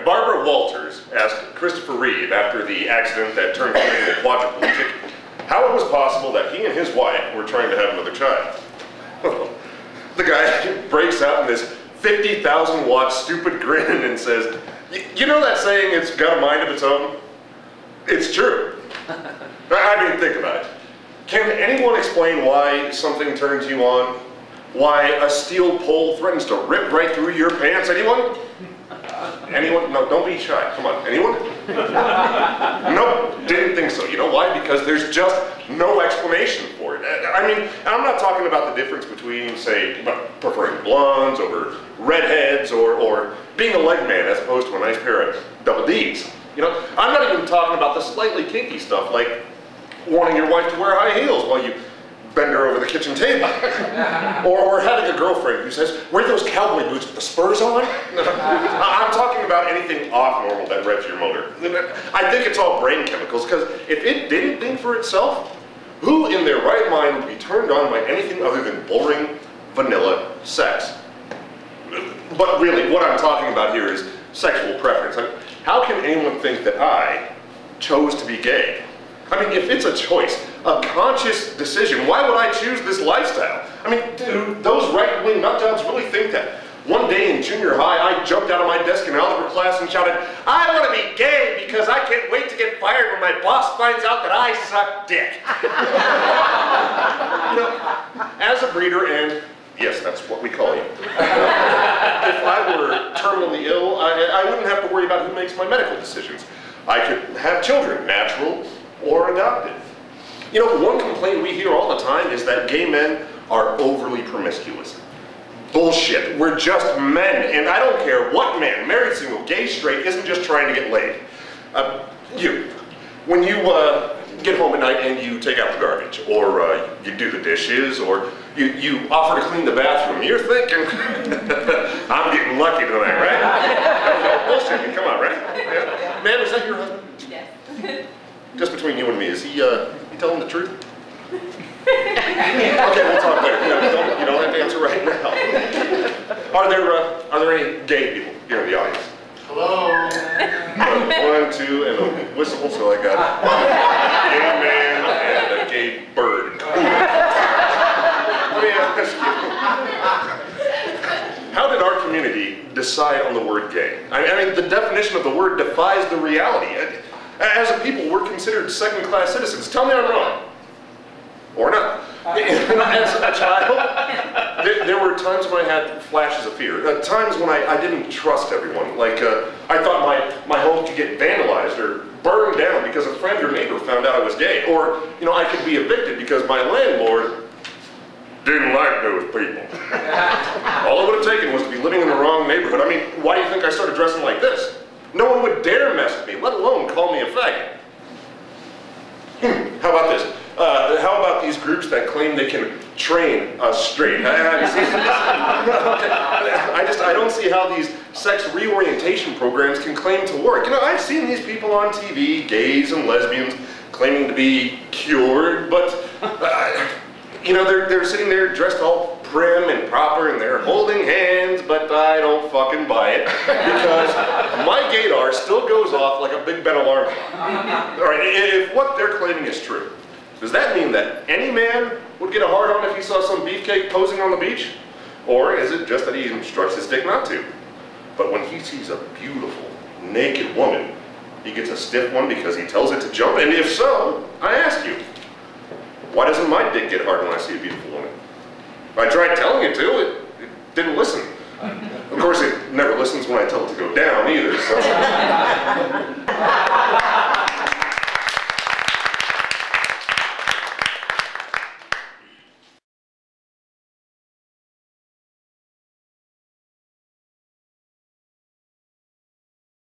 Barbara Walters asked Christopher Reeve after the accident that turned him into a quadriplegic how it was possible that he and his wife were trying to have another child. The guy breaks out in this 50,000 watt stupid grin and says, you know that saying, it's got a mind of its own? It's true. I mean, think about it. Can anyone explain why something turns you on? Why a steel pole threatens to rip right through your pants? Anyone? Anyone? No, don't be shy. Come on. Anyone? Nope, didn't think so. You know why? Because there's just no explanation for it. I mean, I'm not talking about the difference between, say, preferring blondes over redheads or being a leg man as opposed to a nice pair of double Ds. You know, I'm not even talking about the slightly kinky stuff like wanting your wife to wear high heels while you bend her over the kitchen table. or having a girlfriend who says, wear those cowboy boots with the spurs on. I'm talking about anything off normal that revs your motor. I think it's all brain chemicals, because if it didn't think for itself, who in their right mind would be turned on by anything other than boring, vanilla sex? But really, what I'm talking about here is sexual preference. I mean, how can anyone think that I chose to be gay? I mean, if it's a choice, a conscious decision, why would I choose this lifestyle? I mean, do those right-wing nutjobs really think that? One day in junior high, I jumped out of my desk in algebra class and shouted, I want to be gay because I can't wait to get fired when my boss finds out that I suck dick. You know, as a breeder, and yes, that's what we call you. If I were terminally ill, I wouldn't have to worry about who makes my medical decisions. I could have children, natural or adopted. You know, one complaint we hear all the time is that gay men are overly promiscuous. Bullshit. We're just men, and I don't care what man, married, single, gay, straight, isn't just trying to get laid. When you get home at night and you take out the garbage, or you do the dishes, or you offer to clean the bathroom, you're thinking, I'm getting lucky tonight, right? Bullshit, come on, right? Yeah. Man, is that your husband? Yes. Just between you and me, is he telling the truth? Okay, we'll talk later. You don't have to answer right now. Are there any gay people here in the audience? Hello. 1, 2, and a whistle, so I got a gay man and a gay bird. Let me ask you, how did our community decide on the word gay? I mean, the definition of the word defies the reality. As a people, we're considered second-class citizens. Tell me I'm wrong. Or not. As a child, there were times when I had flashes of fear. Times when I didn't trust everyone. Like, I thought my home could get vandalized or burned down because a friend or neighbor found out I was gay. Or, you know, I could be evicted because my landlord didn't like those people. All it would have taken was to be living in the wrong neighborhood. I mean, why do you think I started dressing like this? No one would dare mess with me, let alone call me a faggot. How about this? How about these groups that claim they can train us straight? I don't see how these sex reorientation programs can claim to work. You know, I've seen these people on TV, gays and lesbians, claiming to be cured, but you know, they're sitting there dressed all prim and proper and they're holding hands, but I don't fucking buy it because my gaydar still goes off like a Big Ben alarm clock. All right, if what they're claiming is true, does that mean that any man would get a hard-on if he saw some beefcake posing on the beach? Or is it just that he instructs his dick not to? But when he sees a beautiful, naked woman, he gets a stiff one because he tells it to jump? And if so, I ask you, why doesn't my dick get hard when I see a beautiful woman? I tried telling it to, it didn't listen. Of course, it never listens when I tell it to go down either, so.